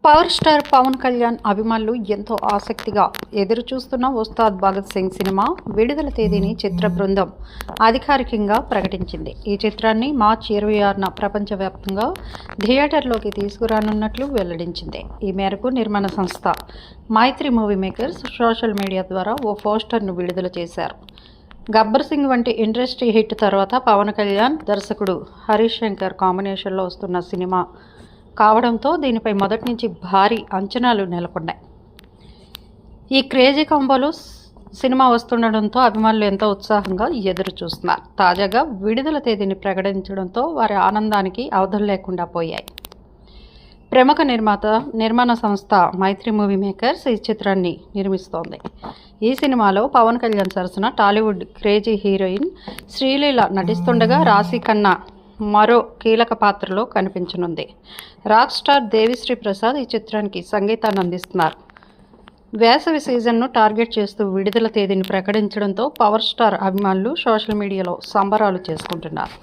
Power star Pawan Kalyan అభిమానులు ఎంతో ఆసక్తిగా ఎదురుచూస్తున్న ఉస్తాద్ భగత్ సింగ్ సినిమా విడుదల తేదీని చిత్ర బృందం అధికారికంగా ప్రకటించింది. ఈ చిత్రాన్ని మార్చి 26న ప్రపంచవ్యాప్తంగా థియేటర్లోకి తీసుకురానున్నట్లు వెల్లడించింది. ఈ మేరకు నిర్మాణ సంస్థ మైత్రి మూవీ మేకర్స్ సోషల్ మీడియా ద్వారా ఓ పోస్టర్ను విడుదల చేశారు. గబ్బర్ సింగ్ వంటి ఇండస్ట్రీ హిట్ తర్వాత పవన్ కళ్యాణ్, దర్శకుడు హరీష్ శంకర్ కాంబినేషన్లో వస్తున్న సినిమా కావడంతో దీనిపై మొదటి నుంచి భారీ అంచనాలు నెలకొన్నాయి. ఈ క్రేజీ కాంబోలో సినిమా వస్తుండడంతో అభిమానులు ఎంతో ఉత్సాహంగా ఎదురు చూస్తున్నారు. తాజాగా విడుదల తేదీని ప్రకటించడంతో వారి ఆనందానికి అవధులు లేకుండా పోయాయి. ప్రముఖ నిర్మాణ సంస్థ మైత్రి మూవీ మేకర్స్ ఈ చిత్రాన్ని నిర్మిస్తోంది. ఈ సినిమాలో పవన్ కళ్యాణ్ సరసన టాలీవుడ్ క్రేజీ హీరోయిన్ శ్రీలీల నటిస్తుండగా రాశి ఖన్నా మరో కీలక పాత్రలో కనిపించనుంది. రాక్ స్టార్ దేవిశ్రీ ప్రసాద్ ఈ చిత్రానికి సంగీతాన్ని అందిస్తున్నారు. వేసవి సీజన్ను టార్గెట్ చేస్తూ విడుదల తేదీని ప్రకటించడంతో పవర్ స్టార్ అభిమానులు సోషల్ మీడియాలో సంబరాలు చేసుకుంటున్నారు.